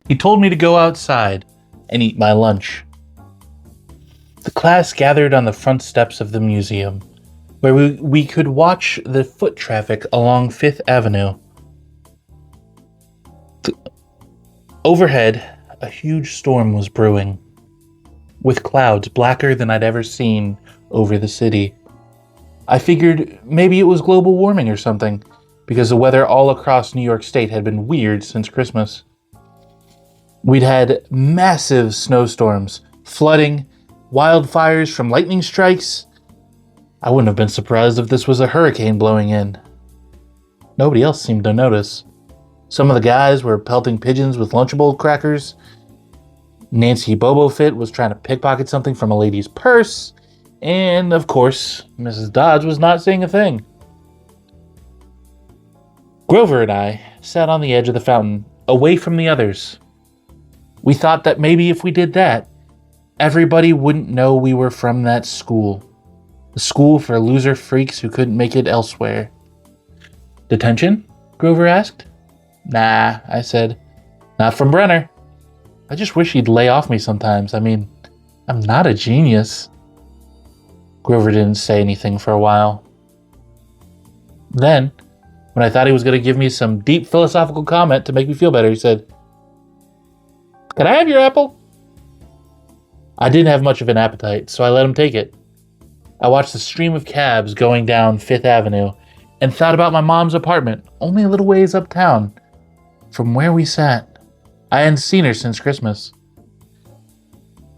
He told me to go outside and eat my lunch. The class gathered on the front steps of the museum, where we could watch the foot traffic along Fifth Avenue. Overhead, a huge storm was brewing, with clouds blacker than I'd ever seen over the city. I figured maybe it was global warming or something, because the weather all across New York State had been weird since Christmas. We'd had massive snowstorms, flooding, wildfires from lightning strikes. I wouldn't have been surprised if this was a hurricane blowing in. Nobody else seemed to notice. Some of the guys were pelting pigeons with Lunchable crackers. Nancy Bobo Fit was trying to pickpocket something from a lady's purse. And, of course, Mrs. Dodge was not saying a thing. Grover and I sat on the edge of the fountain, away from the others. We thought that maybe if we did that, everybody wouldn't know we were from that school. The school for loser freaks who couldn't make it elsewhere. Detention? Grover asked. Nah, I said. Not from Brenner. I just wish he'd lay off me sometimes. I mean, I'm not a genius. Grover didn't say anything for a while. Then, when I thought he was going to give me some deep philosophical comment to make me feel better, he said, "Can I have your apple?" I didn't have much of an appetite, so I let him take it. I watched the stream of cabs going down Fifth Avenue and thought about my mom's apartment, only a little ways uptown from where we sat. I hadn't seen her since Christmas.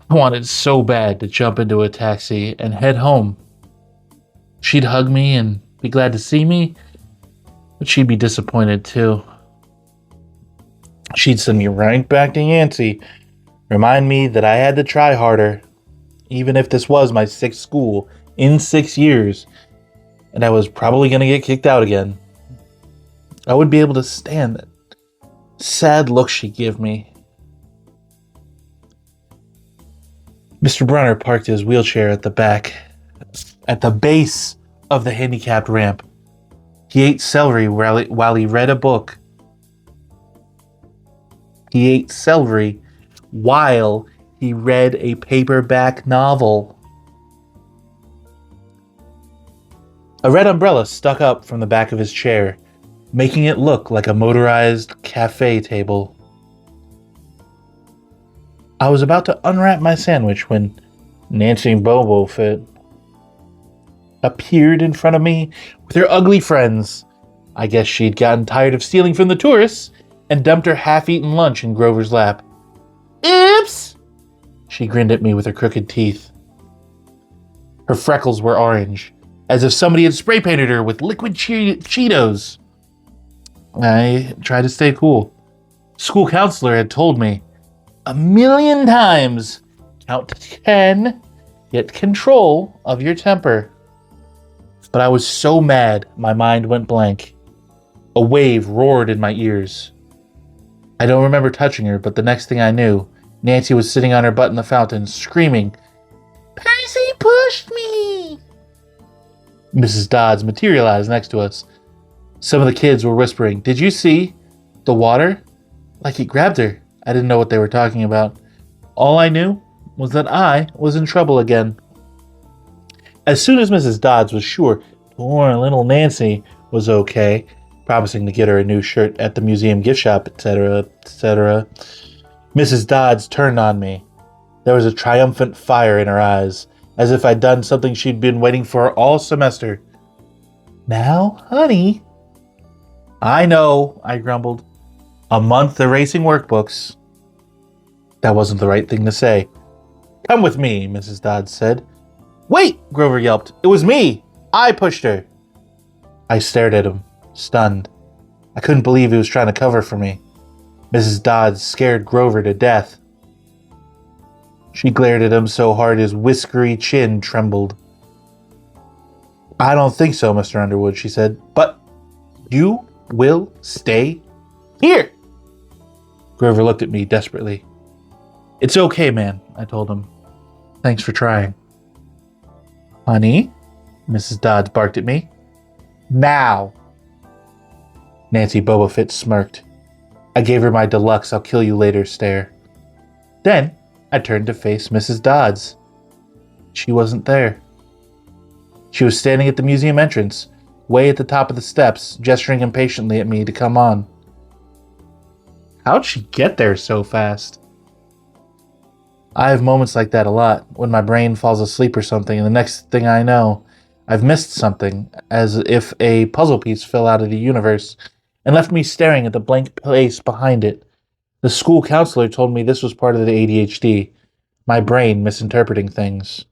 I wanted so bad to jump into a taxi and head home. She'd hug me and be glad to see me, but she'd be disappointed too. She'd send me right back to Yancey, remind me that I had to try harder, even if this was my sixth school in 6 years, and I was probably going to get kicked out again. I wouldn't be able to stand that sad look she'd give me. Mr. Brunner parked his wheelchair at the base of the handicapped ramp. He ate celery while he read a book. He ate celery while he read a paperback novel. A red umbrella stuck up from the back of his chair, making it look like a motorized cafe table. I was about to unwrap my sandwich when Nancy Bobo Fit appeared in front of me with her ugly friends. I guess she'd gotten tired of stealing from the tourists and dumped her half-eaten lunch in Grover's lap. Oops! She grinned at me with her crooked teeth. Her freckles were orange, as if somebody had spray painted her with liquid Cheetos. I tried to stay cool. School counselor had told me 1,000,000 times, count to 10, get control of your temper. But I was so mad, my mind went blank. A wave roared in my ears. I don't remember touching her, but the next thing I knew, Nancy was sitting on her butt in the fountain, screaming, "Percy pushed me!" Mrs. Dodds materialized next to us. Some of the kids were whispering, "Did you see the water? Like he grabbed her." I didn't know what they were talking about. All I knew was that I was in trouble again. As soon as Mrs. Dodds was sure poor little Nancy was okay, promising to get her a new shirt at the museum gift shop, etc., etc., Mrs. Dodds turned on me. There was a triumphant fire in her eyes, as if I'd done something she'd been waiting for all semester. "Now, honey." "I know," I grumbled. "A month erasing workbooks." That wasn't the right thing to say. "Come with me," Mrs. Dodds said. "Wait!" Grover yelped. "It was me! I pushed her!" I stared at him, stunned. I couldn't believe he was trying to cover for me. Mrs. Dodds scared Grover to death. She glared at him so hard his whiskery chin trembled. "I don't think so, Mr. Underwood," she said. "But you will stay here." Grover looked at me desperately. "It's okay, man," I told him. "Thanks for trying." "Honey?" Mrs. Dodds barked at me. "Now!" Nancy Boba Fett smirked. I gave her my deluxe I'll kill you later stare. Then I turned to face Mrs. Dodds. She wasn't there. She was standing at the museum entrance, way at the top of the steps, gesturing impatiently at me to come on. How'd she get there so fast? I have moments like that a lot, when my brain falls asleep or something, and the next thing I know, I've missed something, as if a puzzle piece fell out of the universe and left me staring at the blank place behind it. The school counselor told me this was part of the ADHD, my brain misinterpreting things.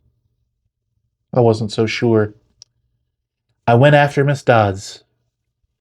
I wasn't so sure. I went after Miss Dodds,